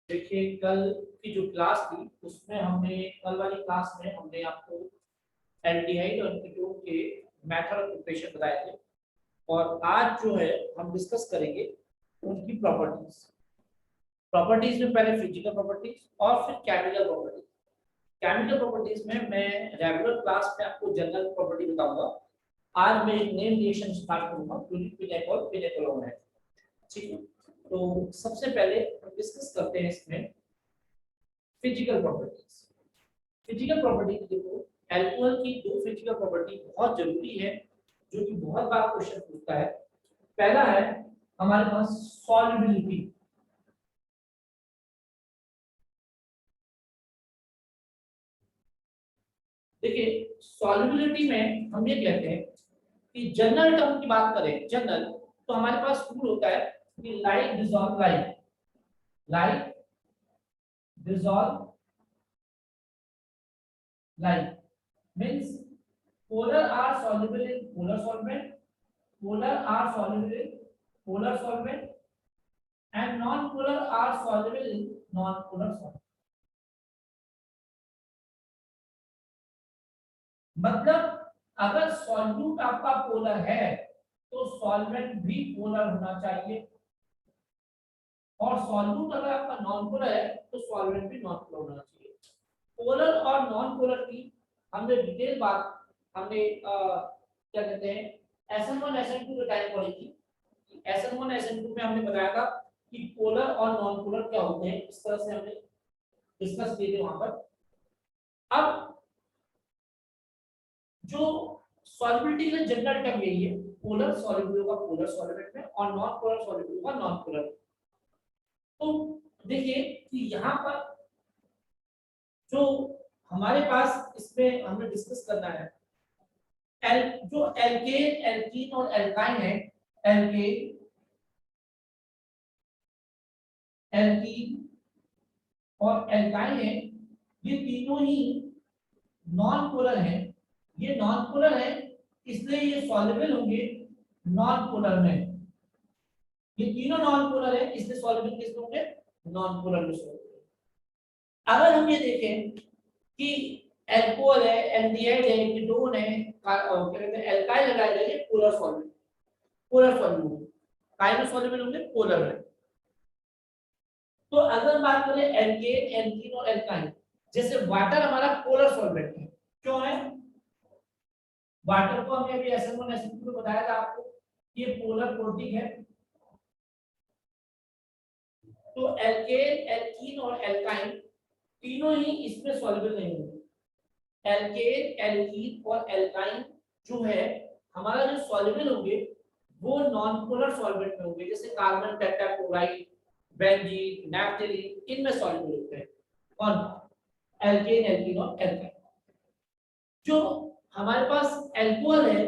देखिए कल की जो क्लास थी उसमें हमने कल वाली क्लास में हमने आपको एल्डिहाइड और कीटोन के मेथड ऑफ प्रिपरेशन बताए थे और आज जो है हम डिस्कस करेंगे उनकी प्रॉपर्टीज। प्रॉपर्टीज में पहले फिजिकल प्रॉपर्टीज और फिर केमिकल प्रॉपर्टीज। केमिकल प्रॉपर्टीज में मैं रेगुलर क्लास में आपको जनरल प्रॉपर्टी बताऊंगा। आज मैं एक नेम रिएक्शन स्टार्ट करूंगा क्लोरीन और फिनेकोलोन है। ठीक है, तो सबसे पहले हम डिस्कस करते हैं इसमें फिजिकल प्रॉपर्टीज। फिजिकल प्रॉपर्टी देखो, एल्कोहल की दो फिजिकल प्रॉपर्टी बहुत जरूरी है जो कि बहुत बार क्वेश्चन पूछता है। पहला है हमारे पास सॉल्युबिलिटी। देखिए सॉल्युबिलिटी में हम ये कहते हैं कि जनरल टर्म की बात करें, जनरल, तो हमारे पास रूल होता है कि like dissolve like, like dissolve like means polar are soluble in polar solvent, polar are soluble in polar solvent and non-polar are soluble in non-polar solvent। मतलब अगर सॉल्यूट आपका पोलर है तो सॉल्वेंट भी पोलर होना चाहिए, और सॉल्यूट अगर आपका नॉन पोलर है तो सॉल्वेंट भी नॉन पोलर होना चाहिए। पोलर और नॉन पोलर की हमने डिटेल बात हमने क्या कहते हैं SN1 SN2 के टाइम पढ़ी थी। SN1 SN2 में हमने बताया था कि पोलर और नॉन पोलर क्या होते हैं, इस तरह से हमने डिस्कस किए थे वहां पर। अब जो सॉल्युबिलिटी का जनरल टर्म यही है, पोलर सॉल्युबल होगा पोलर सॉल्वेंट में और नॉन पोलर सॉल्युबल होगा नॉन पोलर। तो देखिए कि यहाँ पर जो हमारे पास इसमें हमें डिस्कस करना है एल जो एल्केन एल्कीन और एल्काइन है, एल्केन एल्कीन और एल्काइन है, ये तीनों ही नॉन पोलर हैं। ये नॉन पोलर है इसलिए ये सॉल्युबल होंगे नॉन पोलर में। ये तीनों नॉन पोलर है इसलिए सॉल्युबल किस में होंगे, नॉन पोलर में सॉल्युबल। अगर हम ये देखें कि अल्कोहल है, एल्डिहाइड है, कीटोन है, क्या कहते हैं एल्काइल लगाए जाएंगे पोलर सॉल्वेंट, पोलर सॉल्युबल। काय में सॉल्युबल होंगे, पोलर में। तो अगर हम बात करें एल्केन एल्कीन और एल्काइन, जैसे वाटर हमारा पोलर सॉल्वेंट है, क्यों है? वाटर को हमने अभी SN1 SN2 में बताया था आपको, ये पोलर प्रोटीन है। तो एल्केन एल्कीन और एल्काइन तीनों ही इसमें सॉल्युबल नहीं होंगे। एल्केन एल्कीन और एल्काइन जो है हमारा जो सॉल्युबल होंगे वो नॉन पोलर सॉल्वेंट में होंगे, जैसे कार्बन टेट्राक्लोराइड, बेंजीन, नैप्थेलीन, इनमें सॉल्युबल होते हैं। और एल्केन एल्कीन और एल्काइन जो हमारे पास अल्कोहल है,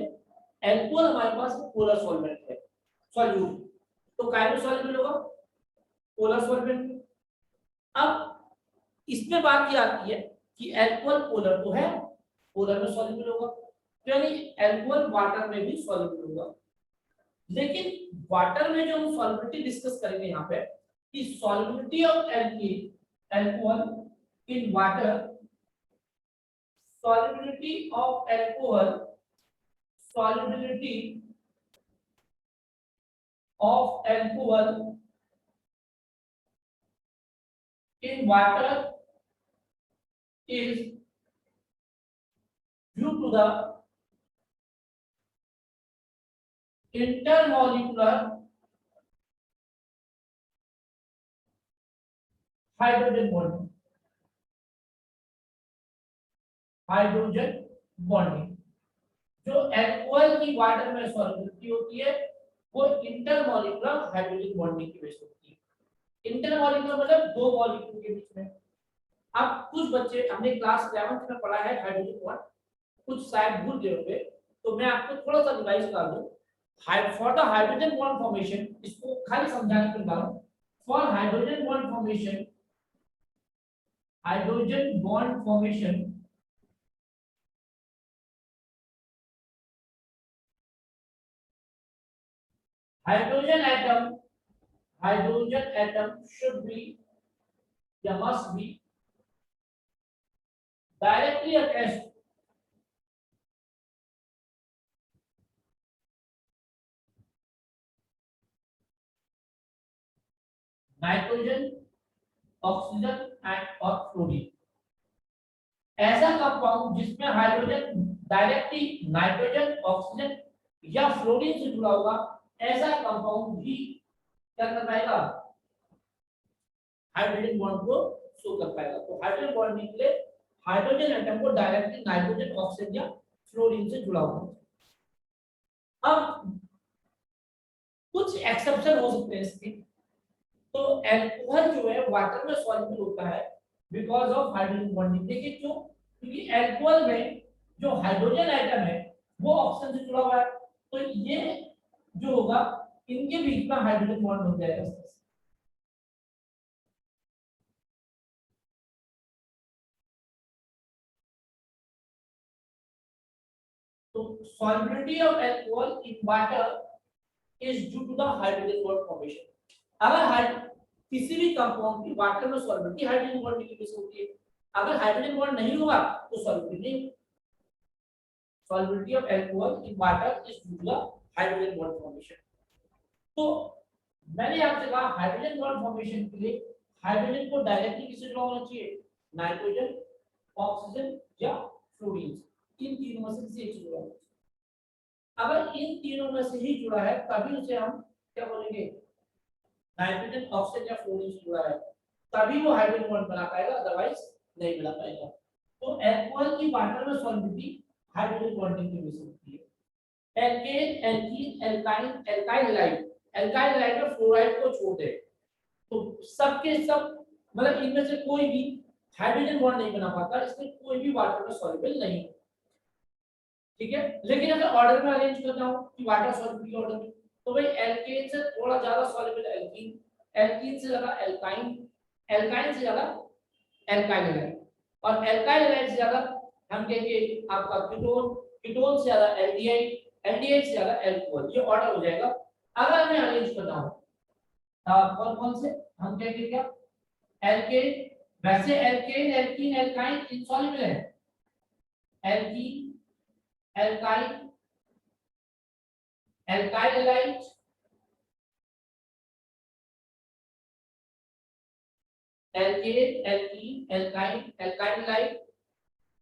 अल्कोहल हमारे पास पोलर सॉल्वेंट है, सॉल्यूट, तो काय में सॉल्युबल होगा, पोलर सॉल्वेंट। अब इसमें बात ये आती है कि अल्कोहल पोलर तो है, पोलर में सॉल्युबल होगा, तो यानी अल्कोहल वाटर में भी सॉल्युबल होगा। लेकिन वाटर में जो हम सॉल्युबिलिटी डिस्कस करेंगे यहाँ पे कि solubility of alkene alcohol in water, solubility of alcohol, solubility of alcohol in water is due to the intermolecular hydrogen bonding, hydrogen bonding. जो अल्कोहल की वाटर में सॉल्युबिलिटी होती है वो इंटरमॉलिक्यूलर हाइड्रोजन बॉन्डिंग की वजह से होती है। इंटरमॉलिक्यूलर मतलब दो मॉलिक्यूल के बीच में। अब कुछ बच्चे हमने क्लास 11th में पढ़ा है हाइड्रोजन बॉन्ड, कुछ शायद भूल गए होंगे, तो मैं आपको थोड़ा सा रिवाइज कर दूं। For the hydrogen bond formation, इसको खाली समझाने के लिए for hydrogen bond formation, hydrogen bond formation hydrogen atom, hydrogen atom should be या must be directly attached nitrogen, oxygen and और फ्लोरीन। ऐसा कंपाउंड जिसमें हाइड्रोजन डायरेक्टली नाइट्रोजन, ऑक्सीजन या फ्लोरीन से जुड़ा होगा, ऐसा कंपाउंड भी क्या कर पाएगा, हाइड्रोजन बॉन्ड को शो कर पाएगा। तो हाइड्रोजन बॉन्ड के लिए हाइड्रोजन एटम को डायरेक्टली नाइट्रोजन, ऑक्सीजन या फ्लोरीन से जुड़ा होगा। अब कुछ एक्सेप्शन हो सकते हैं इसके। तो अल्कोहल जो है वाटर में सॉल्युबल होता है बिकॉज ऑफ हाइड्रोजन बॉन्डिंग। देखिए क्यों, क्योंकि अल्कोहल में जो हाइड्रोजन एटम है वो ऑक्सीजन से जुड़ा हुआ है, तो ये जो होगा इनके बीच में हाइड्रोजन बॉन्ड हो जाएगा इस तरह से। तो solubility of alcohol in water is due to the hydrogen bond formation। अगर किसी भी कंपाउंड की वाटर में सॉल्युबिलिटी हाइड्रोजन बॉन्ड की वजह से होती है, अगर हाइड्रोजन बॉन्ड नहीं होगा तो सॉल्युबिलिटी नहीं होगी। solubility of alcohol in water is due to the hydrogen bond formation। तो मैंने आपसे कहा हाइड्रोजन बॉन्ड फॉर्मेशन के लिए हाइड्रोजन को डायरेक्टली किससे जुड़ा होना चाहिए, नाइट्रोजन, ऑक्सीजन या फ्लोरीन, इन तीनों में से किसी एक से जुड़ा होना चाहिए। अगर इन तीनों में से ही जुड़ा है तभी उसे हम क्या बोलेंगे, नाइट्रोजन, ऑक्सीजन या फ्लोरीन से जुड़ा है तभी वो हाइड्रोजन बॉन्ड बना पाएगा, अदरवाइज नहीं बना पाएगा। तो अल्कोहल की वाटर में सॉल्युबिलिटी हाइड्रोजन बॉन्डिंग की वजह से होती है। Alkane, alkene, alkyne, alkyl halide, alkyl halide में फ्लोराइड को छोड़ दे तो सबके सब मतलब इनमें से कोई भी हाइड्रोजन बॉन्ड नहीं बना पाता, इसमें कोई भी वाटर में सॉल्युबल नहीं है। ठीक है, लेकिन अगर ऑर्डर में अरेंज करना हो कि वाटर सॉल्युबिलिटी ऑर्डर में, तो भाई एल्केन से थोड़ा ज्यादा सॉल्युबल एल्कीन, एल्कीन से ज्यादा एल्काइन, एल्काइन से ज्यादा एल्काइल हैलाइड, और एल्काइल हैलाइड से ज्यादा हम कहेंगे आपका कीटोन, कीटोन से ज्यादा एल्डिहाइड, एल्डिहाइड से ज्यादा अल्कोहल। ये ऑर्डर हो जाएगा अगर हमें अरेंज करना हो। कौन कौन से हम कहेंगे क्या, एल्केन, वैसे एल्केन, एल्कीन, एल्काइन इनसॉल्युबल है, alkene, alkyne, alkyl halide, alkane, alkene, alkyne, alkyl halide.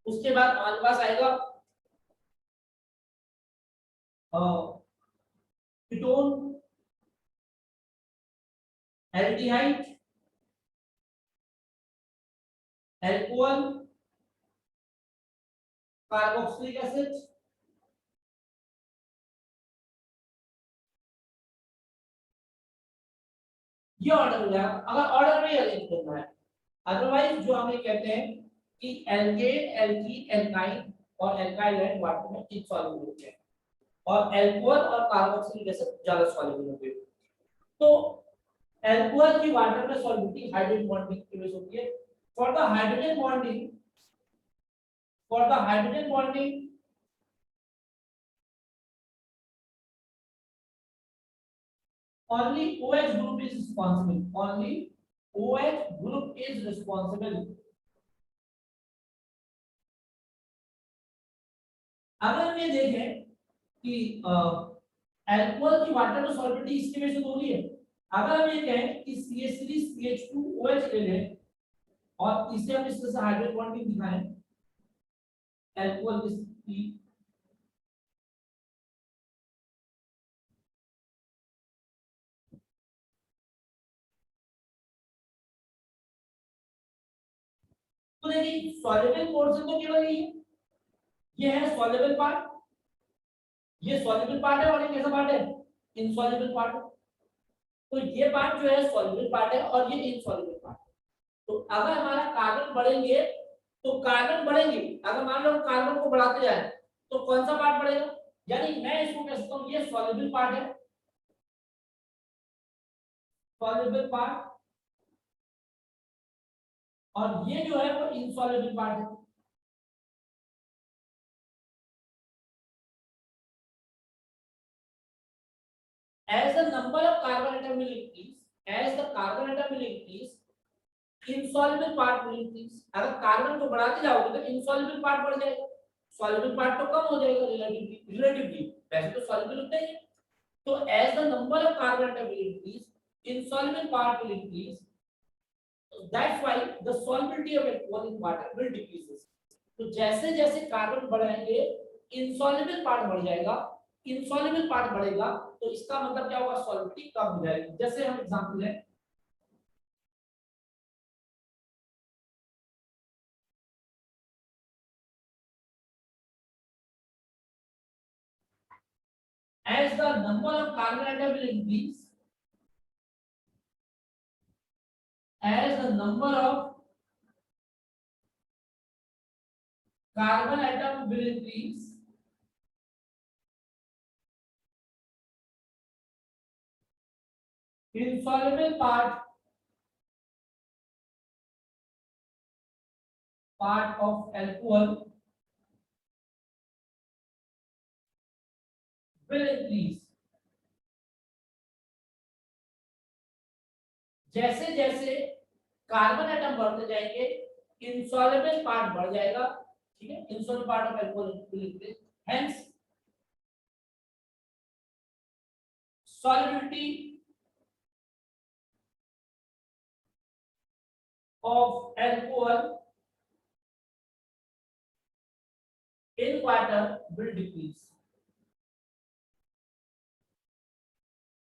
उसके बाद हमारे पास आएगा ketone, aldehyde, alcohol, carboxylic acid, ये ऑर्डर हो जाएगा अगर ऑर्डर में अरेंज करना है। अदरवाइज जो हमें कहते हैं कि एल्केन, एल्कीन, एल्काइन और एल्काइल हैलाइड वाटर में इनसॉल्युबल होते हैं और अल्कोहल और कार्बोक्सिलिक एसिड ज्यादा सॉल्युबल होते हैं। तो अल्कोहल की वाटर में सॉल्युबिलिटी हाइड्रोजन बॉन्डिंग की वजह से होती है। For the hydrogen bonding, for the hydrogen bonding only OH group is responsible, only OH group is responsible। अगर हम ये देखें कि अल्कोहल की वाटर में सॉल्युबिलिटी इसकी वजह से हो रही है, अगर हम ये कहें कि CH3 CH2OH ले लें और इसे हम इस तरह से हाइड्रोजन बॉन्डिंग दिखाएं अल्कोहल की, तो देखिए सॉल्युबल पोर्शन तो केवल ये है सॉल्युबल पार्ट, ये सॉल्युबल पार्ट है और ये कैसा पार्ट है, इनसॉल्युबल पार्ट है। तो ये पार्ट जो है सॉल्युबल पार्ट है और ये इनसॉल्युबल पार्ट है। तो अगर हमारा कार्बन बढ़ेंगे तो कार्बन बढ़ेंगे, अगर मान लो हम कार्बन को बढ़ाते जाए तो कौन सा पार्ट बढ़ेगा, यानी मैं इसको कह सकता हूं ये सॉल्युबल पार्ट है, सॉल्युबल पार्ट, और ये जो है वो इनसॉल्युबल पार्ट है। As the number of carbon atom will increase, as the carbon atom will increase, insoluble part will increase. अगर कार्बन को बढ़ाते जाओगे तो इनसॉल्युबल पार्ट बढ़ जाएगा, सॉल्युबल पार्ट तो कम हो जाएगा रिलेटिवली, वैसे तो सॉल्युबल होता ही है। तो as the number of carbon atom will increase, insoluble part will increase. That's why the solubility of alcohol in water will decreases. तो जैसे जैसे कार्बन बढ़ाएंगे insoluble part बढ़ जाएगा, insoluble part बढ़ेगा, तो इसका मतलब क्या होगा, solubility कम हो जाएगी। जैसे हम एग्जांपल है, as the number of carbon atom will increase, as the number of carbon atom will increase, insoluble part of alcohol will increase। जैसे जैसे कार्बन एटम बढ़ते जाएंगे इनसॉल्युबल पार्ट बढ़ जाएगा, ठीक है, insoluble part of alcohol will increase, hence solubility of alcohol in water will decrease।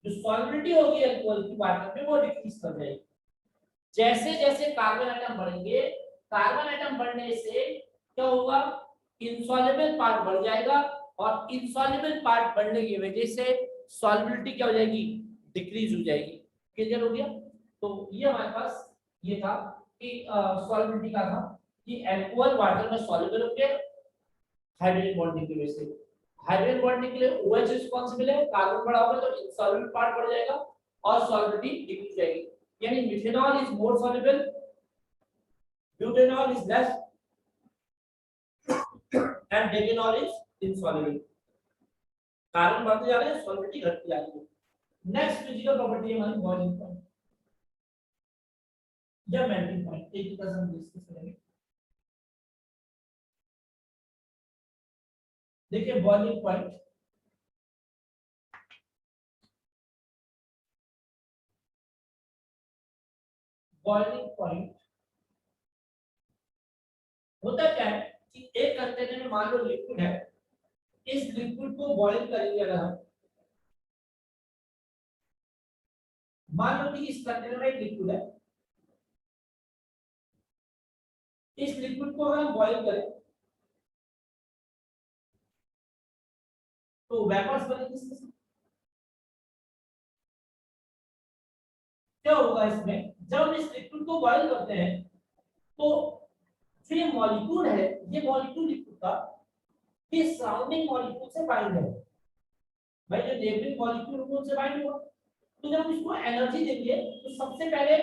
जो solubility होगी अल्कोहल की वाटर में वो डिक्रीज कर जाएगी। जैसे जैसे कार्बन एटम बढ़ेंगे, कार्बन एटम बढ़ने से क्या होगा, इनसॉल्युबल पार्ट बढ़ जाएगा, और इनसॉल्युबल पार्ट बढ़ने की वजह से सॉल्युबिलिटी क्या हो जाएगी, डिक्रीज हो जाएगी। क्लियर हो गया। तो ये हमारे पास ये था कि सॉल्युबिलिटी का था कि अल्कोहल वाटर में सॉल्युबल हो गया हाइड्रोजन बॉन्डिंग की वजह से। हाइड्रोजन बॉन्डिंग के लिए OH रिस्पांसिबल है, कार्बन बढ़ा होगा तो इनसॉल्युबल पार्ट बढ़ जाएगा और सॉल्युबिलिटी डिक्रीज जाएगी। यानी methanol is more soluble, butanol is less and डेकेनॉल is insoluble. Carbon बढ़ते जा रहे हैं, सॉल्युबिलिटी घटती जा रही है। नेक्स्ट फिजिकल प्रॉपर्टी है हमारी बॉइलिंग पॉइंट या मेल्टिंग पॉइंट, एक तरह से हम डिस्कस करेंगे। देखिए बॉइलिंग पॉइंट, बॉइलिंग पॉइंट होता क्या है कि एक कंटेनर में मान लो लिक्विड है, इस लिक्विड को बॉइल करेंगे अगर हम, मान लो कि इस कंटेनर में एक लिक्विड है, इस लिक्विड को अगर हम बॉइल करें तो वेपर्स बनेंगे इसमें। क्या होगा इसमें, जब हम इस लिक्विड को बॉइल करते हैं तो जो ये मॉलिक्यूल है, ये मॉलिक्यूल लिक्विड का ये सराउंडिंग मॉलिक्यूल से बाइंड है, भाई जो नेबरिंग मॉलिक्यूल उनसे बाइंड हुआ। तो जब हम इसको एनर्जी देंगे तो सबसे पहले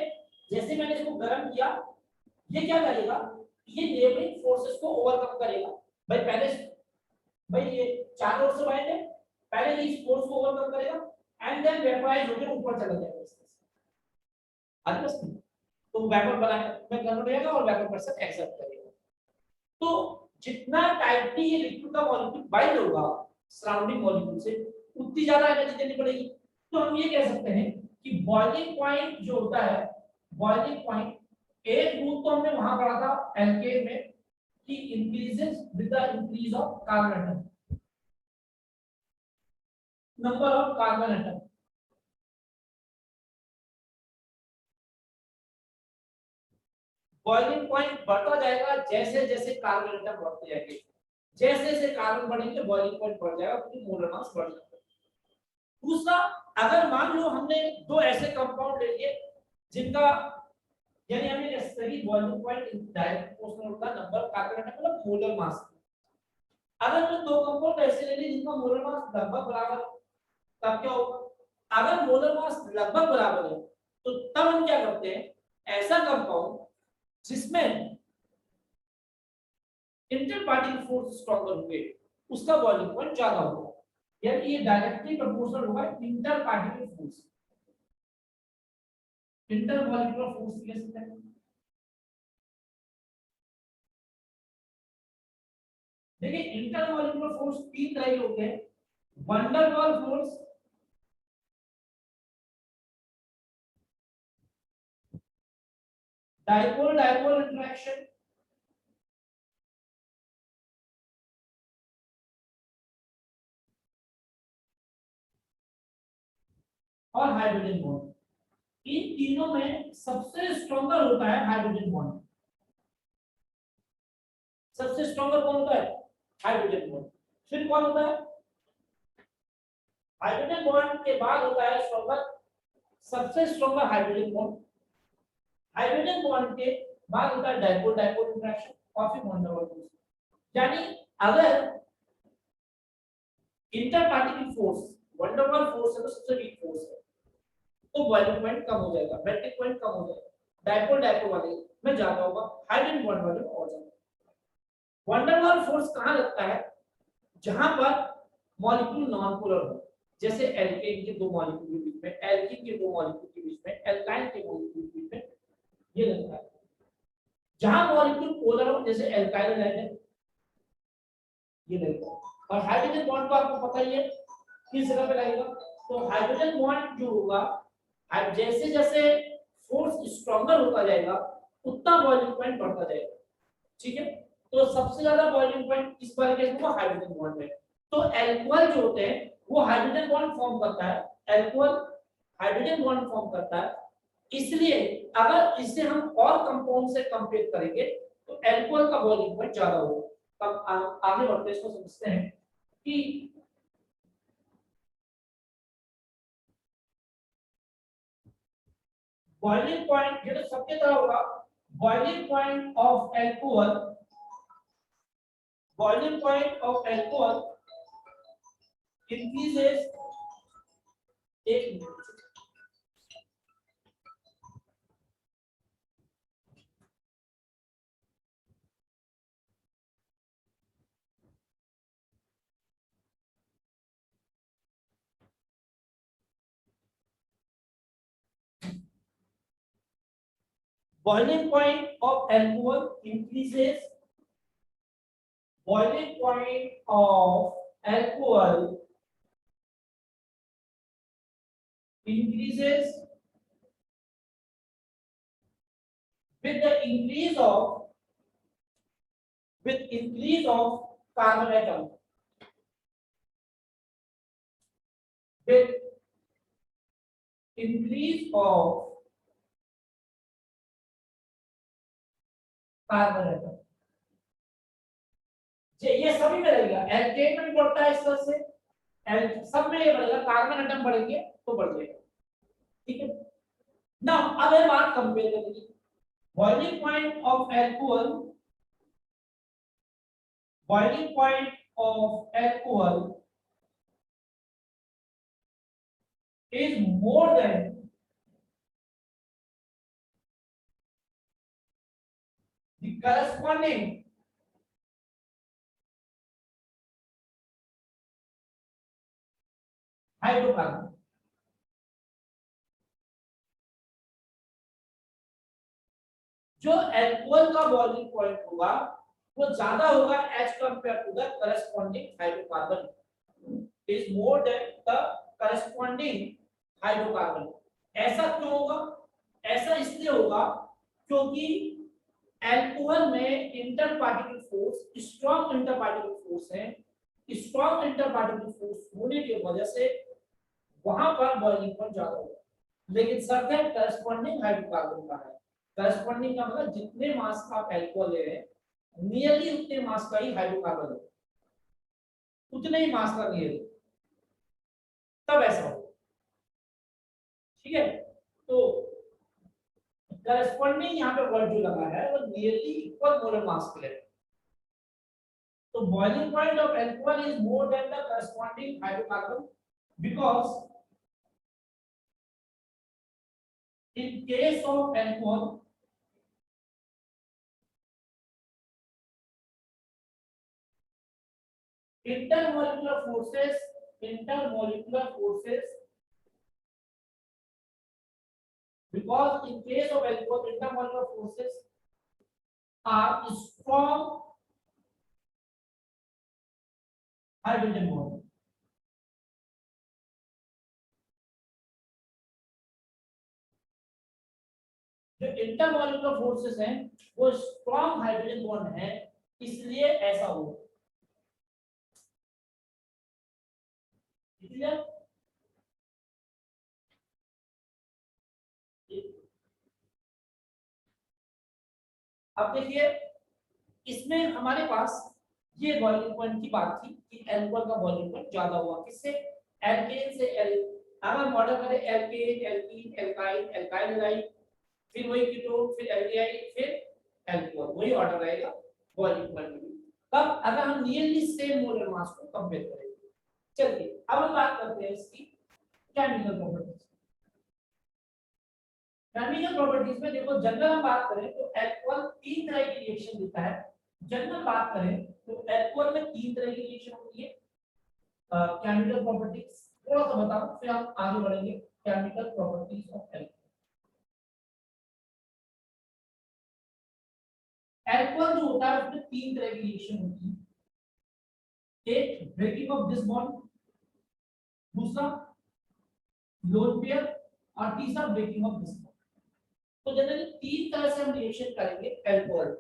जैसे मैंने इसको गर्म किया, ये क्या करेगा, ये नेबरिंग फोर्सेस को ओवरकम करेगा। भाई पहले भाई ये चारों ओर से बाइंड है, पहले इस फोर्स को ओवरकम करेगा एंड देन वेपराइज होकर ऊपर चला जाएगा इससे। बस तो वेपर बनाने में कन्वर्ट होगा और वेपर प्रेशर एक्सेप्ट करेगा। तो जितना टाइटली ये लिक्विड का मॉलिक्यूल बाइंड होगा सराउंडिंग मॉलिक्यूल से, उतनी ज्यादा एनर्जी देनी पड़ेगी। तो हम ये कह सकते हैं कि बॉइलिंग पॉइंट जो होता है, बॉइलिंग पॉइंट एक रूल तो हमने वहां पढ़ा था एल्केन में कि increases with the increase of carbon atom, number of carbon atom. Boiling point बढ़ता जाएगा जैसे जैसे कार्बन एटम बढ़ते जाएंगे, जैसे जैसे कार्बन बढ़ेंगे बॉइलिंग पॉइंट बढ़ जाएगा क्योंकि मोलर मास बढ़ जाएगा। दूसरा, अगर मान लो हमने दो ऐसे कंपाउंड ले लिए जिनका यानी हमने सही बॉइलिंग पॉइंट डायरेक्ट प्रोपोर्शनल होता है नंबर कार्बन एटम मतलब मोलर मास। अगर हमने दो कंपाउंड ऐसे ले लिए जिनका मोलर मास लगभग बराबर, तब क्या होगा, अगर मोलर मास लगभग बराबर है तो तब हम क्या करते हैं, ऐसा कंपाउंड जिसमें इंटर पार्टिकल फोर्स स्ट्रॉन्गर होंगे उसका बॉइलिंग पॉइंट ज्यादा होगा, यानी ये डायरेक्टली प्रोपोर्शनल होगा inter particle force. Inter molecular force कह सकते हैं। देखिए इंटरमॉलिक्यूलर फोर्स तीन तरह के होते हैं, wonder wall force, dipole dipole interaction, और हाइड्रोजन बॉन्ड। इन तीनों में सबसे स्ट्रॉन्गर होता है हाइड्रोजन बॉन्ड। सबसे स्ट्रॉन्गर कौन होता है? Hydrogen bond. फिर कौन होता है? हाइड्रोजन बॉन्ड के बाद होता है स्ट्रॉन्गर, सबसे stronger hydrogen bond. Hydrogen bond के बाद होता है डाइपोल डाइपोल इंटरेक्शन और फिर वंडर वॉल फोर्स। यानी अगर inter particle force wonder wall force है तो सबसे वीक फोर्स है, तो बॉइलिंग पॉइंट कम हो जाएगा, मेल्टिंग पॉइंट कम हो जाएगा। डाइपोल डाइपोल वाले में ज्यादा होगा, हाइड्रोजन बॉन्ड वाले में और ज्यादा। वंडर वॉल फोर्स कहां लगता है? जहां पर मॉलिक्यूल नॉन पोलर हो, जैसे एल्केन के दो मॉलिक्यूल के बीच में, एल्कीन के दो मॉलिक्यूल के बीच में, एल्काइन के मॉलिक्यूल के बीच में, ये लगता है। जहां मॉलिक्यूल पोलर हो, जैसे एल्काइल हाइड्रोजन, ये लगता है। और हाइड्रोजन बॉन्ड तो आपको पता ही है किस जगह पे लगेगा। तो हाइड्रोजन बॉन्ड जो होगा, जैसे जैसे फोर्स स्ट्रॉन्गर होता जाएगा उतना बॉइलिंग पॉइंट बढ़ता जाएगा। ठीक है, तो सबसे ज्यादा बॉइलिंग पॉइंट इस बार केस में हाइड्रोजन बॉन्ड है। तो अल्कोहल जो होते हैं वो हाइड्रोजन बॉन्ड फॉर्म करता है, अल्कोहल हाइड्रोजन बॉन्ड फॉर्म करता है। इसलिए अगर इसे हम और कंपाउंड से कंपेयर करेंगे तो अल्कोहल का बॉइलिंग पॉइंट ज्यादा होगा। अब आगे बढ़ते इसको समझते हैं कि बॉइलिंग पॉइंट ये तो सबके तरह होगा। Boiling point of alcohol, boiling point of alcohol increases, एक minute, boiling point of alcohol increases, boiling point of alcohol increases with the increase of, with increase of carbon atom, with increase of carbon atom। ये सभी में रहेगा, alkene में भी बढ़ता है इस तरह से, सब में ये बढ़ेगा, कार्बन एटम बढ़ेंगे तो बढ़ जाएगा। ठीक है ना। अब ये बात कंपेयर करेंगे, boiling point of alcohol, boiling point of alcohol is more than the corresponding hydrocarbon। जो अल्कोहल का बॉइलिंग पॉइंट होगा वो ज्यादा होगा as compare to the corresponding hydrocarbon, is more than the corresponding hydrocarbon. ऐसा क्यों होगा? ऐसा इसलिए होगा क्योंकि अल्कोहल में interparticle force strong interparticle force है। स्ट्रॉन्ग इंटर पार्टिकल फोर्स होने की वजह से वहां पर बॉइलिंग पॉइंट ज्यादा होगा। लेकिन सर्टेन करस्पॉन्डिंग हाइड्रोकार्बन का है, करस्पॉन्डिंग का मतलब जितने मास का आप अल्कोहल ले रहे हैं नियरली उतने मास का ही हाइड्रोकार्बन है, उतने ही मास का नियरली, तब ऐसा हो। ठीक है, तो करस्पॉन्डिंग यहाँ पे वर्ड जो लगा है वो नियरली इक्वल मोलर मास के लिए। तो boiling point of alcohol is more than the corresponding hydrocarbon because in case of alcohol intermolecular forces because in case of alcohol intermolecular forces are strong hydrogen bond. जो intermolecular forces हैं वो strong hydrogen bond है, इसलिए ऐसा हुआ। इसलिए अब देखिए इसमें हमारे पास ये बॉइलिंग पॉइंट की बात थी कि एल्कोहल का बॉइलिंग पॉइंट ज्यादा हुआ, किससे? एल्केन से एल। अगर मॉडल करें alkane, alkene, alkyl, alkyl halide, फिर वही कीटोन, फिर एल्डिहाइड, फिर एल्कोहल, वही ऑर्डर रहेगा बॉइलिंग पॉइंट में। तब अगर हम नियरली सेम मोलर मास को कंपेयर करेंगे। चलिए अब हम बात करते हैं इसकी केमिकल प्रॉपर्टीज। केमिकल प्रॉपर्टीज में देखो जनरल हम बात करें तो एल्कोहल तीन तरह की रिएक्शन देता है। जनरल बात करें तो एल्कोहल में तीन तरह की रिएक्शन होती है। केमिकल प्रॉपर्टीज थोड़ा सा बताओ फिर हम आगे बढ़ेंगे। Chemical properties of alcohol. Alcohol जो होता है उसमें तीन तरह की रिएक्शन होती है। एक ब्रेकिंग ऑफ दिस बॉन्ड, दूसरा लोन पेयर, और तीसरा ब्रेकिंग ऑफ दिस बॉन्ड। तो जनरली तीन तरह से हम रिएक्शन करेंगे एल्कोहल,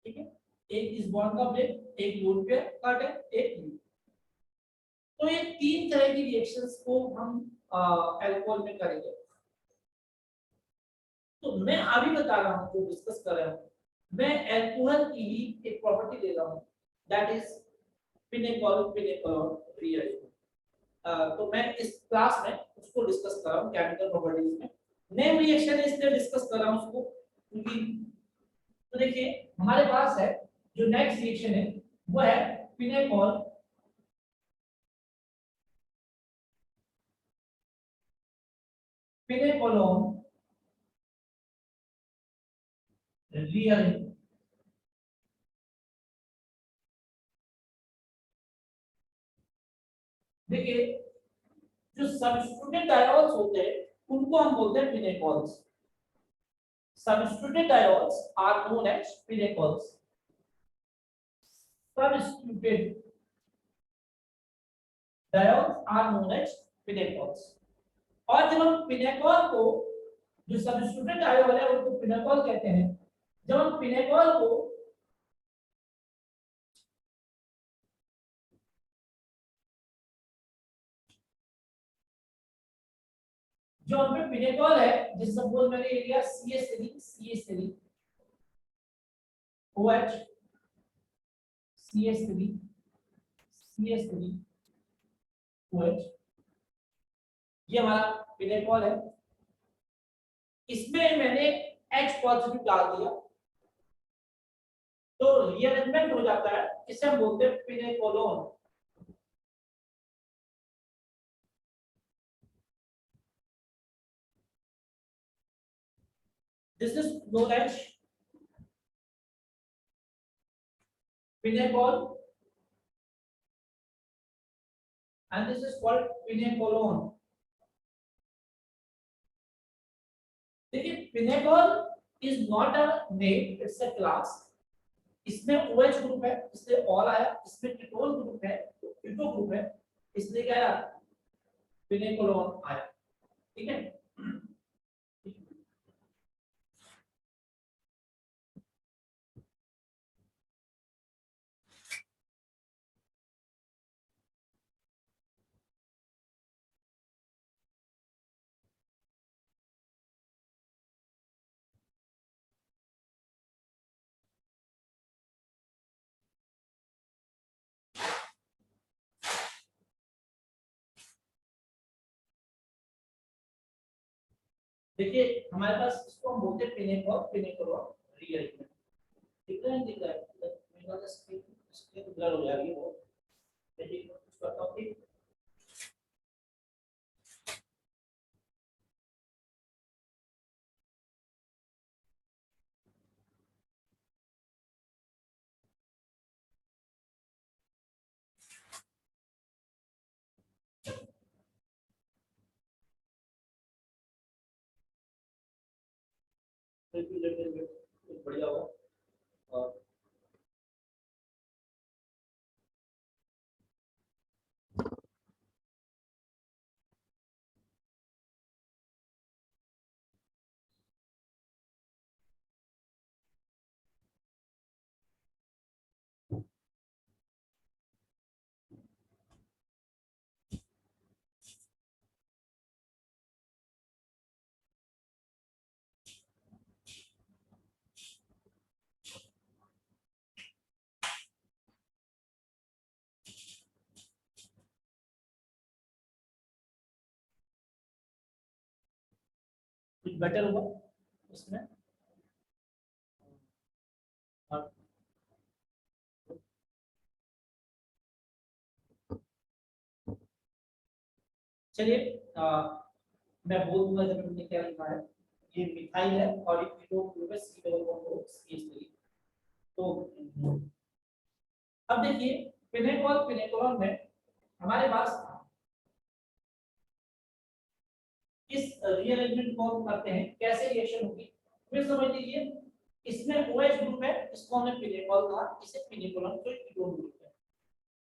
ठीक है? एक इस बॉन्ड का ब्रेक, एक लोन पेयर कट है, एक लूप। तो ये तीन तरह की रिएक्शंस को हम एल्कोहल में करेंगे। तो मैं अभी बता रहा हूं जो डिस्कस कर रहा हूं, मैं एल्कोहल की ही एक प्रॉपर्टी दे रहा हूं, that is pinacol, pinacol reaction. तो मैं इस क्लास में उसको डिस्कस कर रहा हूं केमिकल प्रॉपर्टीज में। नेम रिएक्शन है इसलिए डिस्कस कर रहा हूं उसको क्योंकि तो देखिए हमारे पास है जो नेक्स्ट रिएक्शन है वो है पिनेकोल पिनेकोलोन रियल। देखिए जो सबस्टिट्यूटेड डायोल्स होते हैं उनको हम बोलते हैं पिनेकोल्स। Substituted diols are known as pinecols. Substituted diols are known as pinecols. और जब हम पिनेकॉल को, जो सबस्टिट्यूटेड डायोल है उनको पिनेकॉल कहते हैं। जब हम पिनेकॉल को जो हम पे पिनेकॉल है, जिस सपोज मैंने ये लिया CH3 CH3 OH CH3 CH3 OH, ये हमारा पिनेकॉल है। इसमें मैंने H पॉजिटिव डाल दिया तो रीअरेंजमेंट हो जाता है, इसे हम बोलते हैं pinacolone. This is known as pinecol and this is called pinecolone. देखिए pinacol is not a name, it's a class. इसमें OH ग्रुप है इसलिए ऑल आया, इसमें कीटोन ग्रुप है कीटो ग्रुप है इसलिए क्या आया, पिनेकोलोन आया। ठीक है? देखिए हमारे पास इसको हम बोलते हैं पिनेकॉल पिनेकोलोन रीअरेंजमेंट। दिख रहा है दिख रहा है मेरा तो स्क्रीन स्क्रीन ब्लर हो जा रही है वो। देखिए कुछ करता हूं ठीक। बिल्कुल बढ़िया हुआ। और बेटर हुआ उसमें। चलिए मैं बोल दूंगा जब हमने क्या लिखा है। ये मिथाइल है और ये कीटोन ग्रुप है C double bond O CH3। तो अब देखिए फिनेकोल फिनेकोल में हमारे पास इस रीअरेंजमेंट को हम करते हैं, कैसे रिएक्शन होगी फिर समझ लीजिए। इसमें OH ग्रुप है, इसको हमने फिनेकोल कहा, इसे फिनेकोलन तो कीटोन ग्रुप है।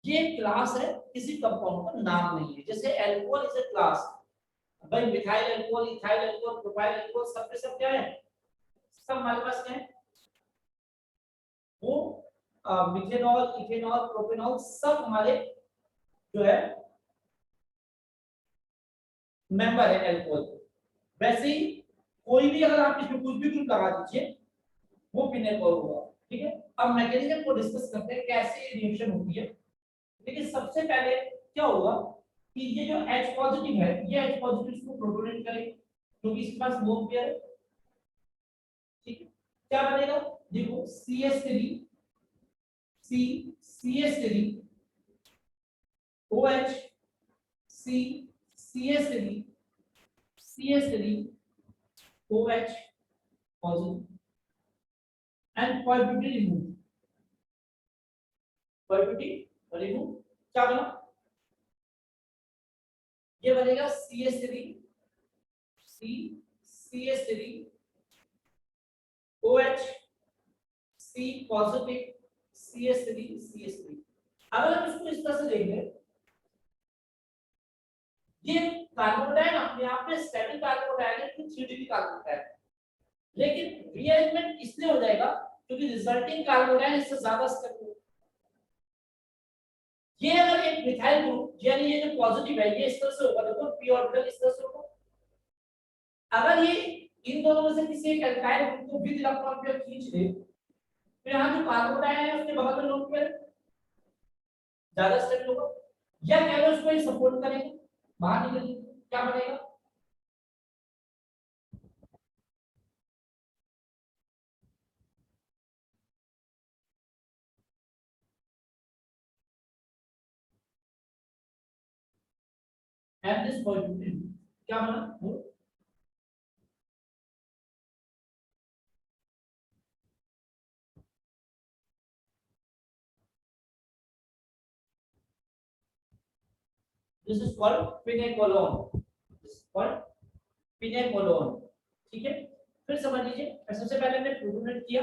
ये क्लास है, किसी कंपाउंड का नाम नहीं है। जैसे अल्कोहल इज अ क्लास, भाई methyl alcohol, ethyl alcohol, propyl alcohol सब के सब क्या है, सब हमारे पास क्या है, वो मिथेनॉल, इथेनॉल, प्रोपेनॉल सब हमारे जो है मेंबर है अल्कोहल। वैसे ही कोई भी अगर आप इसमें कुछ भी ग्रुप लगा दीजिए वो फिनेकोल होगा। ठीक है, अब मैकेनिज्म को डिस्कस करते हैं कैसे ये रिएक्शन होती है। देखिए सबसे पहले क्या होगा कि ये जो H पॉजिटिव है, ये H पॉजिटिव इसको प्रोटोनेट करेगा क्योंकि इसके पास लोन पेयर है। ठीक है, क्या बनेगा, देखो CH3 C CH3 OH C CH3 CH3 OH positive and purity remove, purity remove क्या बना, ये बनेगा CH3 C CH3 OH C positive CH3 CH3। अगर हम इसको इस तरह से देखें, ये कार्बोडाइन अपने आप में स्टैटिक कार्बोडाइन है, 3D कार्बोडाइन है, लेकिन रीअरेंजमेंट इसलिए हो जाएगा क्योंकि रिजल्टिंग कार्बोडाइन इससे ज्यादा स्टेबल है। ये अगर एक मिथाइल ग्रुप यानी ये जो पॉजिटिव है ये इस तरह से होगा, देखो p ऑर्बिटल इस तरह से होगा। अगर ये इन दोनों में से किसी एक एल्काइल ग्रुप को विद इलेक्ट्रॉन पेयर खींच ले, तो यहां जो कार्बोडाइन है उसके बगल में लोन पेयर ज्यादा स्टेबल होगा, या कह लो उसको ये सपोर्ट करेगा, बाहर निकलेगा, क्या बनेगा, एंड दिस पॉजिटिव क्या बना वो this is called pinacolone, this is called pinacolone. ठीक है, फिर समझ लीजिए सबसे पहले हमने प्रोटोनेट किया,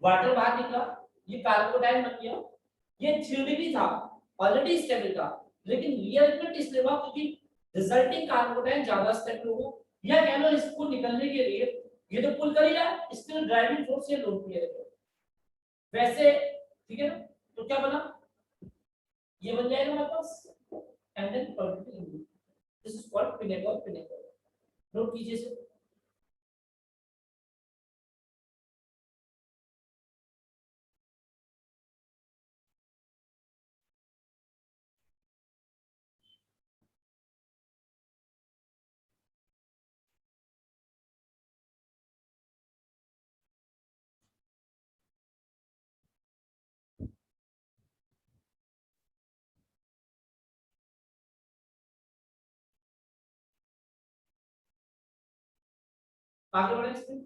वाटर बाहर निकला, ये कार्बोडाइन बन गया, ये थ्योरी था, ऑलरेडी स्टेबल था, लेकिन रिअरेंजमेंट इसलिए हुआ क्योंकि रिजल्टिंग कार्बोडाइन ज्यादा स्टेबल हो, या कह लो इसको निकलने के लिए ये तो पुल कर ही रहा है, इसके ड्राइविंग फोर्स ये लोड किया है वैसे। ठीक है ना, तो क्या बना, ये बन जाएगा हमारे पास and then particular, this is called pinacol pinacol. Note कीजिए इसे। आगे बढ़े इसमें,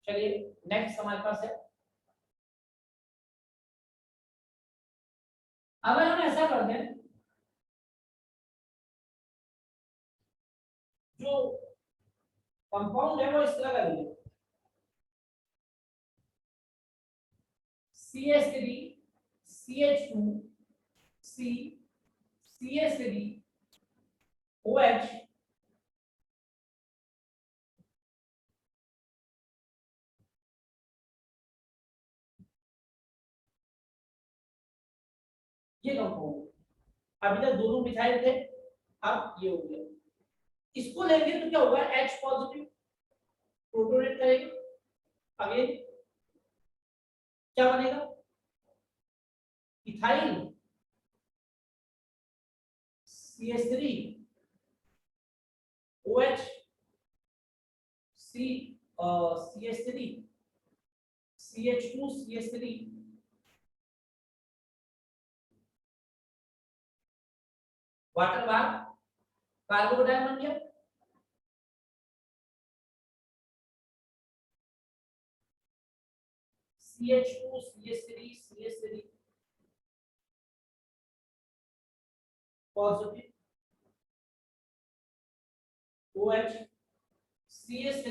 चलिए नेक्स्ट हमारे पास है, अगर हम ऐसा कर दें जो कंपाउंड है वो इस तरह का है CH3 CH2 C CH3 OH ये कंपाउंड, अभी तक दोनों मिथाइल थे, अब ये हो गया, इसको लेंगे तो क्या होगा, H पॉजिटिव प्रोटोनेट करेगा, अगेन क्या बनेगा, ethyl CH3 OH C CH3 CH2 CH3 water बार कार्बोकेटायन बन गया। CH2 CH3 CH3 positive OH CH3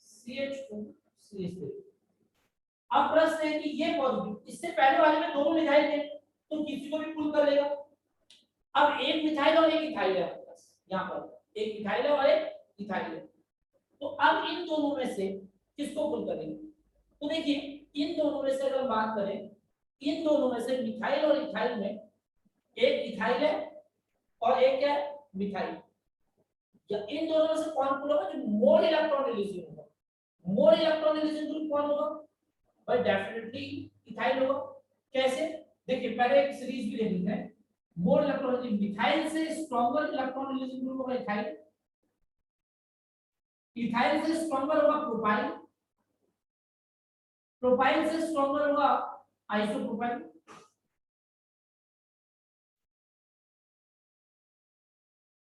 CH2 CH3। अब प्रश्न है कि ये पॉजिटिव, इससे पहले वाले में दोनों मिथाइल थे तो किसी को भी पुल कर लेगा। अब एक मिथाइल और एक इथाइल है आपके पास, यहाँ पर एक मिथाइल है और एक इथाइल है, तो अब इन दोनों में से किसको पुल करेंगे? तो देखिए इन दोनों में से अगर बात करें, इन दोनों में से मिथाइल और इथाइल में एक इथाइल है और एक है मिथाइल, या इन दोनों में से कौन पुल होगा? जो मोर इलेक्ट्रॉन रिलीजिंग होगा। मोर इलेक्ट्रॉन रिलीजिंग ग्रुप कौन होगा भाई? डेफिनेटली इथाइल होगा। कैसे? देखिए पहले एक सीरीज भी देख लेते हैं। मोर इलेक्ट्रॉन रिलीजिंग, मिथाइल से स्ट्रॉन्गर इलेक्ट्रॉन रिलीजिंग ग्रुप होगा इथाइल, इथाइल से स्ट्रॉन्गर होगा प्रोपाइल, प्रोपाइल से स्ट्रॉन्गर होगा आइसोप्रोपाइल,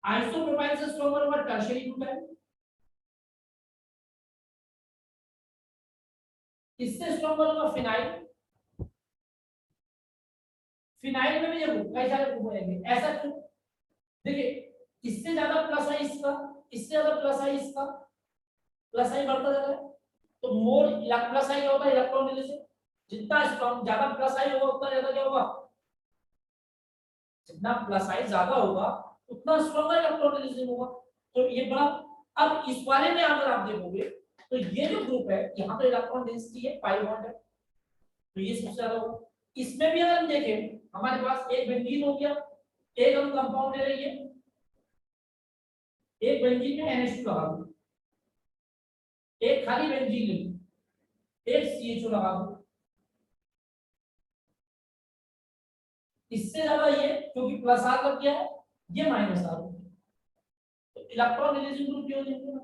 आइसोप्रोपाइल से स्ट्रॉन्गर होगा टर्शियरी ब्यूटाइल, इससे स्ट्रॉन्गर होगा फिनाइल, फिनाइल में भी ये कई सारे ग्रुप बनेंगे। ऐसा क्यों? देखिए इससे ज्यादा प्लस है इसका, इससे ज्यादा प्लस है इसका, प्लस आई बढ़ता जा रहा है, तो मोर प्लस आई होगा इलेक्ट्रॉन रिलीजिंग, जितना स्ट्रॉन्ग ज्यादा प्लस आई होगा उतना ज्यादा क्या होगा? जितना प्लस आई ज्यादा होगा उतना स्ट्रॉन्गर इलेक्ट्रॉन रिलीजिंग होगा। तो ये बड़ा, अब इस वाले में अगर आप देखोगे तो ये जो ग्रुप है यहाँ पे इलेक्ट्रॉन डेंसिटी है पाई बॉन्ड है, तो ये सबसे ज्यादा होगा। इसमें भी अगर हम देखें हमारे पास एक बेंजीन हो गया, एक हम कंपाउंड ले रही है, एक बेंजीन में NH2 लगा दो, एक खाली बेंजीन ले लो, एक CHO लगा दो, इससे ज्यादा ये क्योंकि प्लस आर लग गया है, ये माइनस आर हो गया, तो इलेक्ट्रॉन रिलीजिंग ग्रुप ये हो जाएगा।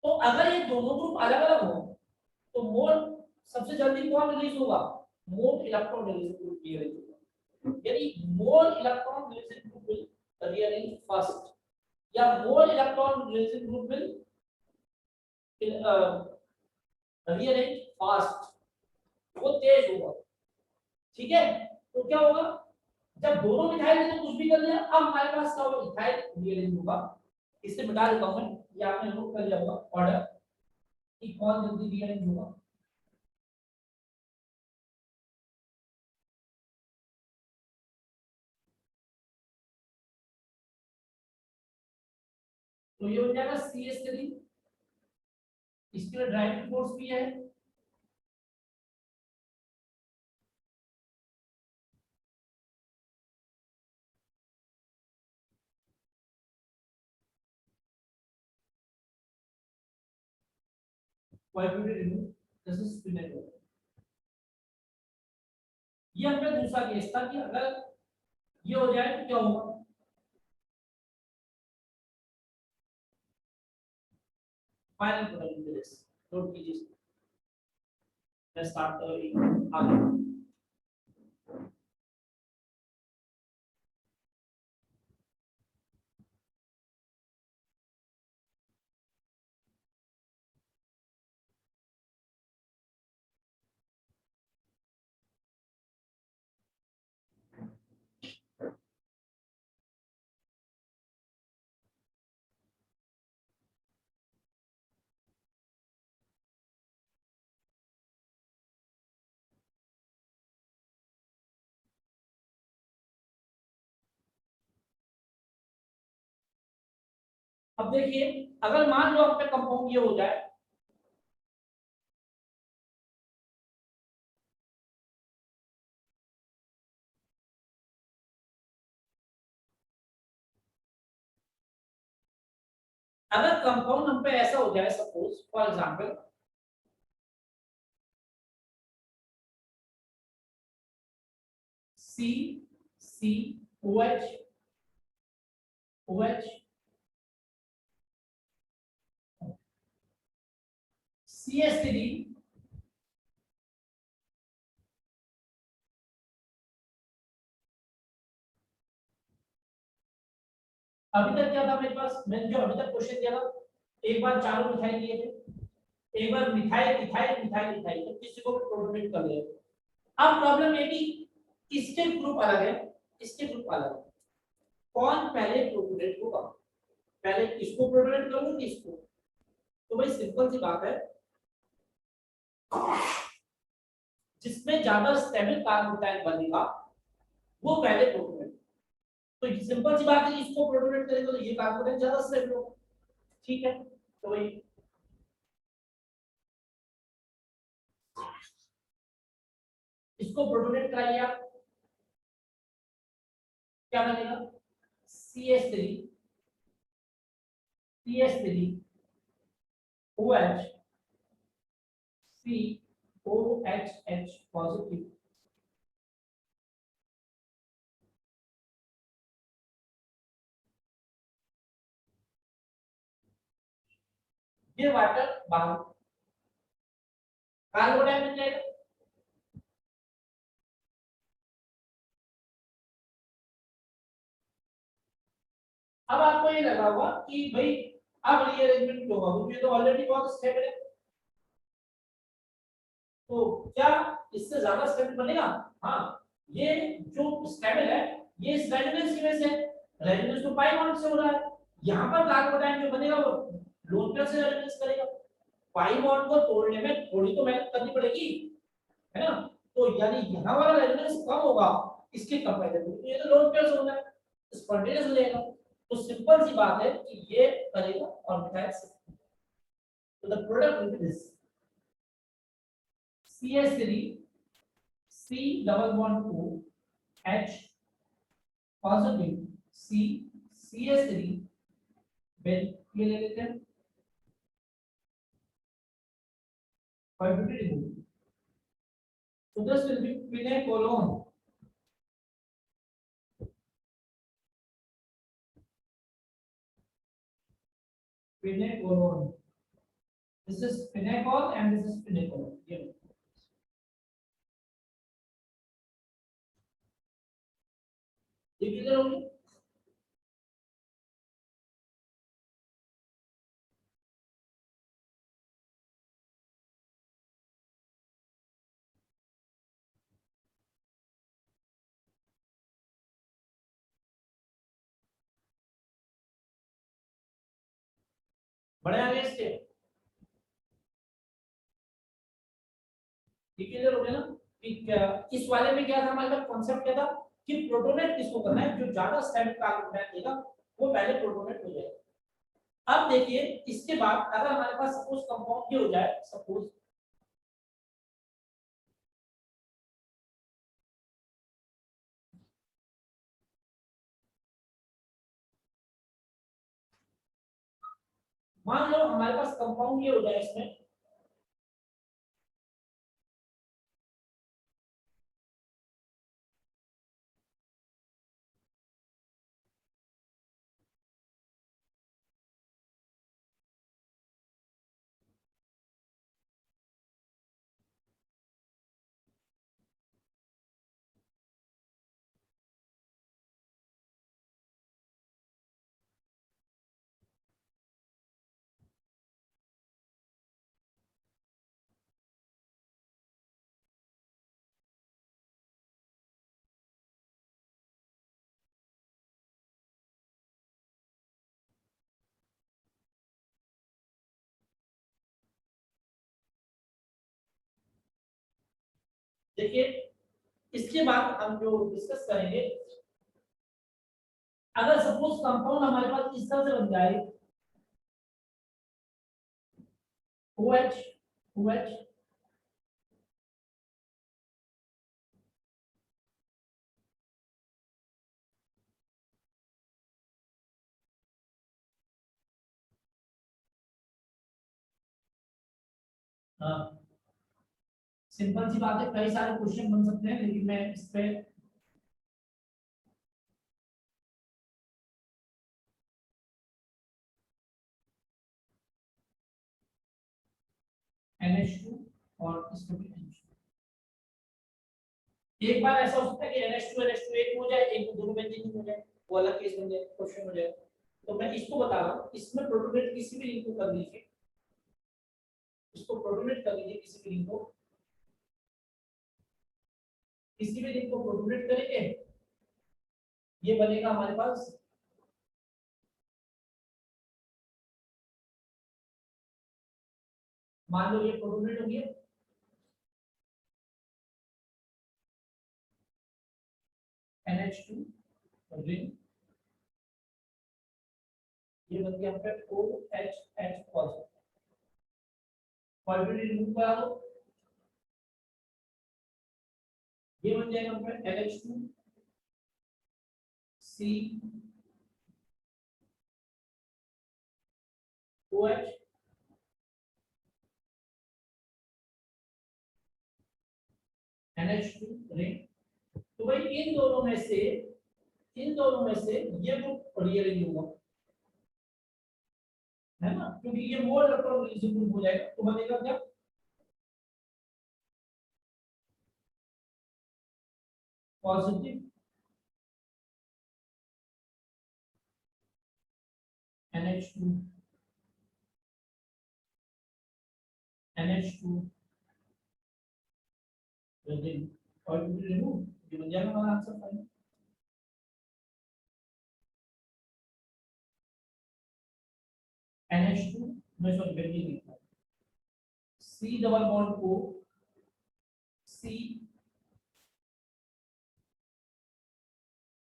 तो अगर ये दोनों ग्रुप अलग अलग हो तो मोर सबसे जल्दी कौन रिलीज होगा? मोर इलेक्ट्रॉन रिलीजिंग ग्रुप ये रिलीज होगा, यानी more electron releasing group will rearrange first, या more electron releasing group will rearrange fast, वो तेज होगा। ठीक है, तो क्या होगा? जब दोनों मिथाइल ने तो कुछ भी कर लिया, अब हमारे पास क्या होगा? इथाइल रीअरेंज होगा। इससे मिटा देता हूं मैं, ये आपने नोट कर लिया होगा ऑर्डर कि कौन जल्दी रीअरेंज होगा। तो ये हो जाएगा CH3, इसके लिए ड्राइविंग फोर्स भी है, वाइब्रेटरी रिमूव, दिस इज स्पिनेट। ये हमने दूसरा केस था कि अगर ये हो जाए तो क्या होगा? फाइनल प्रोडक्ट दिस नोट कीजिए। मैं स्टार्ट आगे। अब देखिए अगर मान लो आपका कंपाउंड ये हो जाए, अगर कंपाउंड हम पे ऐसा हो जाए, suppose for example CCOH OH CH3 अभी तक क्या था मेरे पास, मैंने जो अभी तक क्वेश्चन दिया था, एक बार चारों मिथाइल दिए थे, एक बार मिथाइल मिथाइल मिथाइल मिथाइल, तो किसी को प्रोटोनेट कर लिया। अब प्रॉब्लम ये कि इसके ग्रुप अलग है, इसके ग्रुप अलग है, कौन पहले प्रोटोनेट होगा, पहले इसको प्रोटोनेट करूंगा कि इसको? तो भाई सिंपल सी बात है, जिसमें ज्यादा स्टेबल कार्बोटाइल बनेगा वो पहले प्रोटोनेट। तो सिंपल सी बात है, इसको प्रोटोनेट करेंगे तो ये कार्बोटाइल ज्यादा स्टेबल होगा, ठीक है। तो भाई इसको प्रोटोनेट कराइए आप, क्या बनेगा? CH3 CH3 OH COHH positive, ये वाटर बाहर, कार्बोटाइल बन जाएगा। अब आपको ये लगा होगा कि भाई अब रीअरेंजमेंट क्यों होगा, क्योंकि ये तो ऑलरेडी बहुत स्टेबल है, तो क्या इससे ज्यादा स्टेबल बनेगा? हाँ, ये जो स्टेबल है ये इस रेजोनेंस की वजह से, रेजोनेंस तो पाई बॉन्ड से हो रहा है, यहाँ पर कार्बोटाइल जो बनेगा वो लोन पेयर से रेजोनेंस करेगा, पाई बॉन्ड को तोड़ने में थोड़ी तो मेहनत करनी पड़ेगी, है ना? तो यानी यहाँ वाला रेजोनेंस कम होगा इसके कंपैरेटिव, तो ये तो लोन पेयर से होना है, स्पॉन्टेनियस हो जाएगा। तो सिंपल सी बात है कि ये करेगा और मिथाइल से, तो the product will be this CH3 C double bond O H positive C CH3 Ben, ये ले लेते हैं, quadruple remove, so this will be quinoline, quinoline, this is quinacol and this is quinacol, ये किधर होगी? बड़े आगे इसके, ये किधर हो गया ना कि इस वाले में क्या था हमारे पास कॉन्सेप्ट, क्या था कि प्रोटोनेट किसको करना है, जो ज्यादा स्टेबल कार्बन देगा वो पहले प्रोटोनेट हो जाएगा। अब देखिए इसके बाद अगर हमारे पास सपोज कंपाउंड ये हो जाए, सपोज मान लो हमारे पास कंपाउंड ये हो जाए, इसमें देखिए इसके बाद हम जो डिस्कस करेंगे, अगर सपोज कंपाउंड हमारे पास इस तरह से बन जाए OH OH हाँ, सिंपल सी बात है, कई सारे क्वेश्चन बन सकते हैं, लेकिन मैं इस पे NH2 और इसमें भी NH2। एक बार ऐसा हो सकता है कि NH2 एक हो जाए, एक दोनों बेंजीन हो जाए, वो अलग केस बन जाए, क्वेश्चन हो जाए। तो मैं इसको बता रहा हूं, इसमें प्रोटोनेट किसी भी रिंग को कर लीजिए, इसको प्रोटोनेट कर लीजिए किसी भी रिंग को, किसी भी रिंग को प्रोटोनेट करेंगे, ये बनेगा हमारे पास मान लो ये प्रोटोनेट हो गया, NH2 रिंग, ये बन गया आपका OHH पॉजिटिव। पॉजिटिव रिमूव करा दो, ये बन जाएगा आपका NH2 C OH NH2 ring. तो भाई इन दोनों में से ये ग्रुप रियल रिंग होगा, है ना, क्योंकि ये मोर इलेक्ट्रॉन रिलीजिंग ग्रुप हो जाएगा। तो बनेगा क्या, पॉजिटिव NH2 रिंग और रिमूव, ये बन जाएगा हमारा आंसर फाइनल। NH2 में सॉरी बेंजीन लिखा है, C double bond O C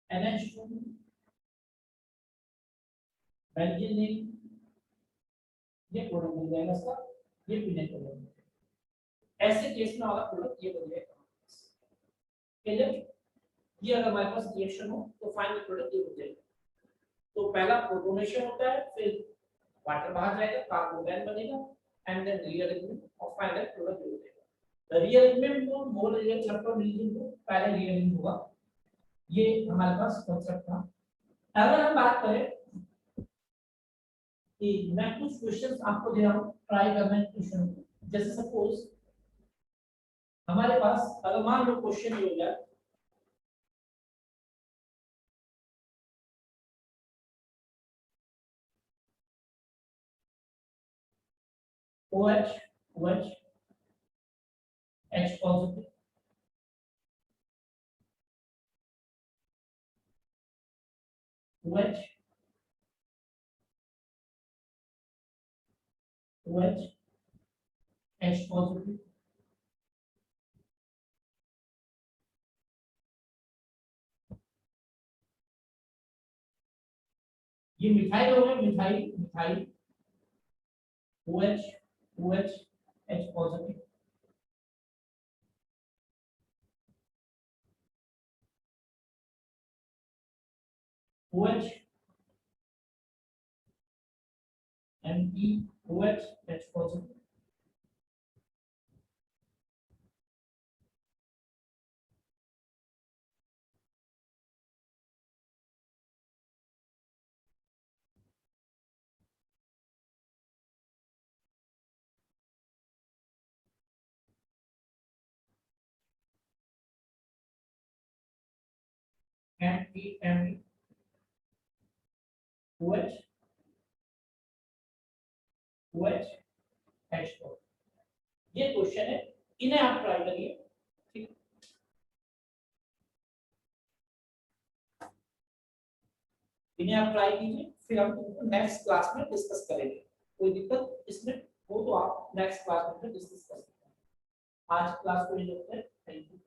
NH2 benzene ring, ये प्रोडक्ट बन जाएगा इसका, ये फिनाइल प्रोडक्ट। ऐसे केस में वाला प्रोडक्ट ये बन जाएगा। क्लियर, ये अगर हमारे पास रिएक्शन हो तो फाइनल प्रोडक्ट ये बन जाएगा। तो पहला प्रोटोनेशन होता है, फिर वाटर बाहर जाएगा, कार्बोन बनेगा, एंड देन रीअरेंजमेंट और फाइनल प्रोडक्ट हो जाएगा। रीअरेंजमेंट को मोल रियल इलेक्ट्रॉन रिलीजिंग को पहले रीअरेंज होगा, ये हमारे पास कांसेप्ट था। अगर हम बात करें कि मैं कुछ क्वेश्चंस आपको दे रहा हूं, ट्राई करना है क्वेश्चन को। जैसे सपोज हमारे पास अगर मान लो क्वेश्चन ये हो जाए OH H positive OH H positive ये मिथाइल हो गया, methyl OH H positive OH Me OH H positive Me OH H positive. ये क्वेश्चन है, इन्हें आप ट्राई करिए, ठीक, इन्हें आप ट्राई कीजिए, फिर हम नेक्स्ट क्लास में डिस्कस करेंगे। कोई दिक्कत इसमें हो तो आप नेक्स्ट क्लास में डिस्कस कर सकते हैं। आज क्लास को यहीं रोकते हैं। Thank you.